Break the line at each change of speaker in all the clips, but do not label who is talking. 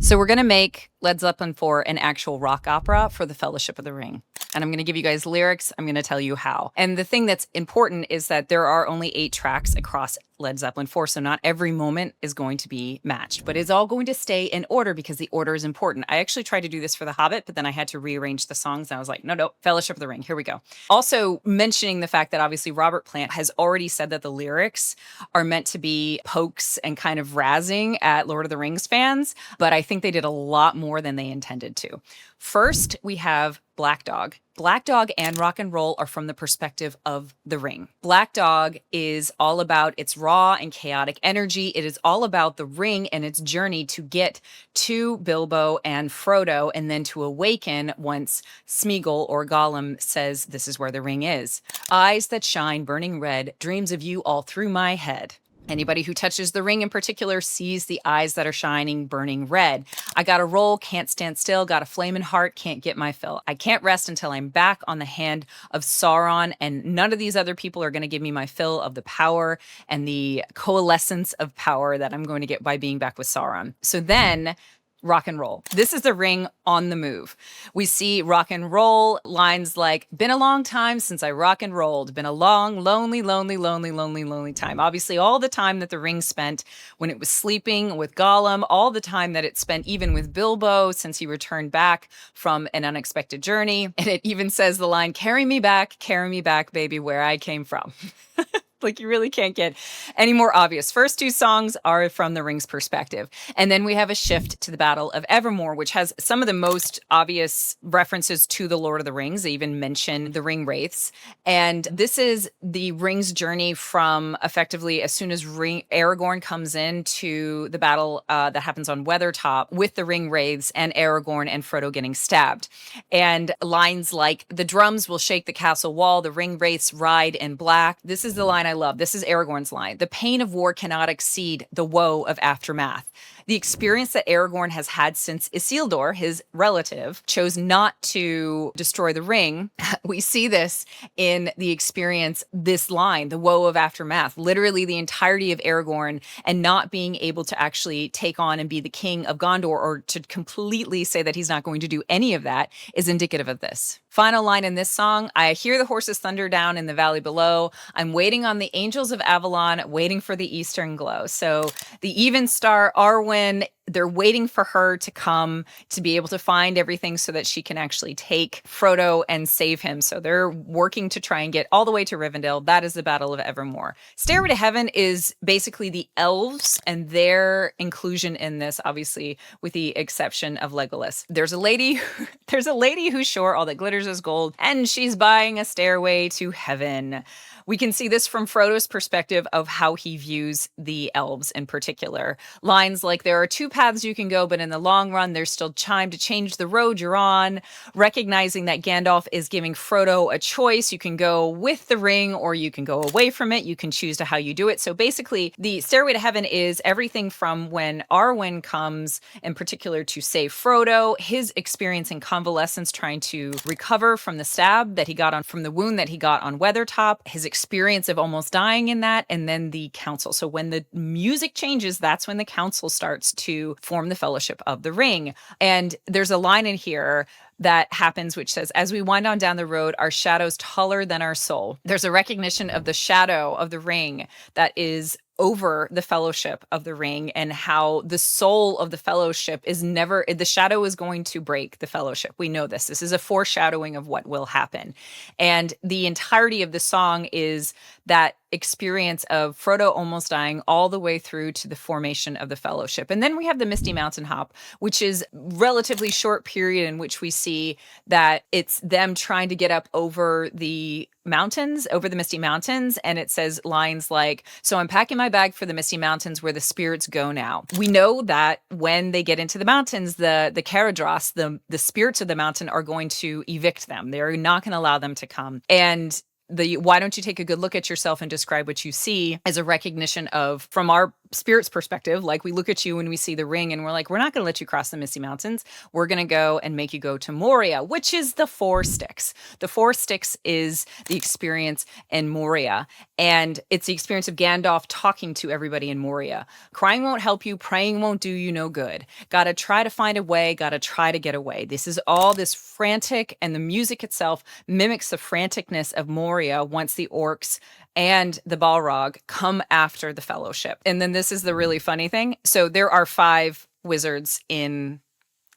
So we're going to make Led Zeppelin IV an actual rock opera for the Fellowship of the Ring. And I'm going to give you guys lyrics. I'm going to tell you how. And the thing that's important is that there are only 8 tracks across Led Zeppelin IV, so not every moment is going to be matched, but it's all going to stay in order because the order is important. I actually tried to do this for The Hobbit, but then I had to rearrange the songs, and I was like, no, Fellowship of the Ring, here we go. Also, mentioning the fact that obviously Robert Plant has already said that the lyrics are meant to be pokes and kind of razzing at Lord of the Rings fans, but I think they did a lot more than they intended to. First, we have Black Dog. Black Dog and Rock and Roll are from the perspective of the ring. Black Dog is all about its raw and chaotic energy. It is all about the ring and its journey to get to Bilbo and Frodo and then to awaken once Smeagol or Gollum says this is where the ring is. Eyes that shine burning red, dreams of you all through my head. Anybody who touches the ring in particular sees the eyes that are shining, burning red. I gotta roll, can't stand still, got a flaming heart, can't get my fill. I can't rest until I'm back on the hand of Sauron, and none of these other people are gonna give me my fill of the power and the coalescence of power that I'm going to get by being back with Sauron. So then, rock and roll. This is the ring on the move. We see rock and roll lines like, been a long time since I rock and rolled, been a long, lonely, lonely, lonely, lonely, lonely time. Obviously, all the time that the ring spent when it was sleeping with Gollum, all the time that it spent even with Bilbo since he returned back from an unexpected journey. And it even says the line, carry me back, baby, where I came from. Like, you really can't get any more obvious. First 2 songs are from the ring's perspective. And then we have a shift to the Battle of Evermore, which has some of the most obvious references to the Lord of the Rings. They even mention the ring wraiths. And this is the ring's journey from effectively as soon as Aragorn comes into the battle that happens on Weathertop with the ring wraiths and Aragorn and Frodo getting stabbed. And lines like, the drums will shake the castle wall, the ring wraiths ride in black. This is the line I love. This is Aragorn's line. The pain of war cannot exceed the woe of aftermath. The experience that Aragorn has had since Isildur, his relative, chose not to destroy the ring. We see this in the experience, this line, the woe of aftermath, literally the entirety of Aragorn and not being able to actually take on and be the king of Gondor, or to completely say that he's not going to do any of that, is indicative of this. Final line in this song, I hear the horses thunder down in the valley below. I'm waiting on the angels of Avalon, waiting for the eastern glow. So the even star Arwen, they're waiting for her to come to be able to find everything so that she can actually take Frodo and save him. So they're working to try and get all the way to Rivendell. That is the Battle of Evermore. Stairway to Heaven is basically the elves and their inclusion in this, obviously, with the exception of Legolas. There's a lady who's sure all that glitters is gold, and she's buying a stairway to heaven. We can see this from Frodo's perspective of how he views the elves in particular. Lines like, there are 2 paths you can go, but in the long run, there's still time to change the road you're on. Recognizing that Gandalf is giving Frodo a choice. You can go with the ring or you can go away from it. You can choose to how you do it. So basically, the Stairway to Heaven is everything from when Arwen comes in particular to save Frodo, his experience in convalescence trying to recover from the stab that he got on, from the wound that he got on Weathertop, his experience of almost dying in that, and then the council. So when the music changes, that's when the council starts to form the Fellowship of the Ring. And there's a line in here that happens which says, as we wind on down the road, our shadow's taller than our soul. There's a recognition of the shadow of the ring that is over the Fellowship of the Ring, and how the soul of the Fellowship is never, the shadow is going to break the Fellowship. We know this. This is a foreshadowing of what will happen. And the entirety of the song is that experience of Frodo almost dying all the way through to the formation of the Fellowship. And then we have the Misty Mountain Hop, which is relatively short period in which we see that it's them trying to get up over the mountains, over the Misty Mountains. And it says lines like, so I'm packing my bag for the Misty Mountains where the spirits go now. We know that when they get into the mountains, the Caradhras, the spirits of the mountain, are going to evict them. They're not going to allow them to come. And the why don't you take a good look at yourself and describe what you see as a recognition of, from our spirit's perspective, like we look at you when we see the ring and we're like, we're not going to let you cross the Misty Mountains. We're going to go and make you go to Moria, which is the Four Sticks. The Four Sticks is the experience in Moria. And it's the experience of Gandalf talking to everybody in Moria. Crying won't help you. Praying won't do you no good. Gotta try to find a way. Gotta try to get away. This is all this frantic, and the music itself mimics the franticness of Moria once the orcs and the Balrog come after the Fellowship. And then this is the really funny thing. So there are 5 wizards in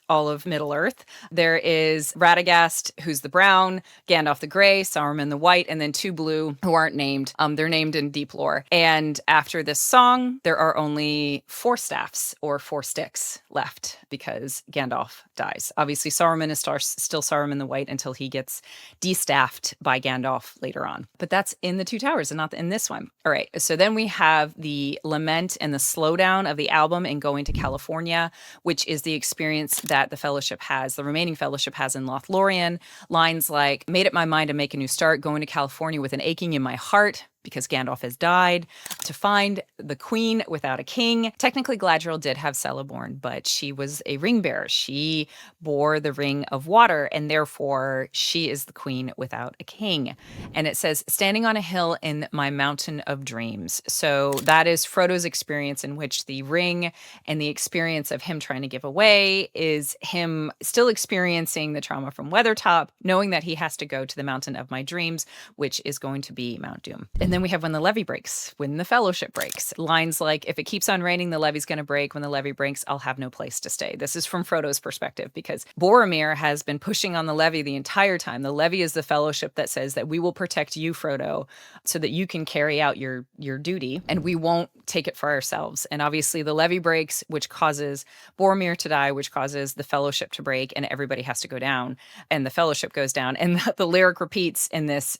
all of Middle-earth. There is Radagast, who's the brown, Gandalf the gray, Saruman the white, and then 2 blue who aren't named. They're named in deep lore. And after this song, there are only 4 staffs or 4 sticks left because Gandalf dies. Obviously, Saruman is still Saruman the white until he gets destaffed by Gandalf later on. But that's in the Two Towers and not in this one. All right, so then we have the lament and the slowdown of the album in Going to California, which is the experience that the Fellowship has, the remaining Fellowship has in Lothlórien. Lines like, made up my mind to make a new start, going to California with an aching in my heart, because Gandalf has died, to find the queen without a king. Technically, Galadriel did have Celeborn, but she was a ring bearer. She bore the ring of water, and therefore she is the queen without a king. And it says, standing on a hill in my mountain of dreams. So that is Frodo's experience, in which the ring and the experience of him trying to give away is him still experiencing the trauma from Weathertop, knowing that he has to go to the mountain of my dreams, which is going to be Mount Doom. And then we have when the levee breaks, when the Fellowship breaks. Lines like, if it keeps on raining, the levee's going to break. When the levee breaks, I'll have no place to stay. This is from Frodo's perspective, because Boromir has been pushing on the levee the entire time. The levee is the Fellowship that says that we will protect you, Frodo, so that you can carry out your duty, and we won't take it for ourselves. And obviously the levee breaks, which causes Boromir to die, which causes the Fellowship to break, and everybody has to go down, and the Fellowship goes down. And the lyric repeats in this,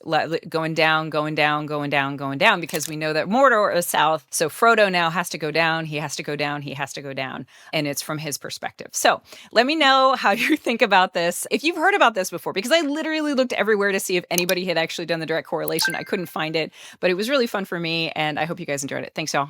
going down, going down, going down, going down, because we know that Mordor is south. So Frodo now has to go down. He has to go down. He has to go down. And it's from his perspective. So let me know how you think about this. If you've heard about this before, because I literally looked everywhere to see if anybody had actually done the direct correlation. I couldn't find it, but it was really fun for me. And I hope you guys enjoyed it. Thanks, y'all.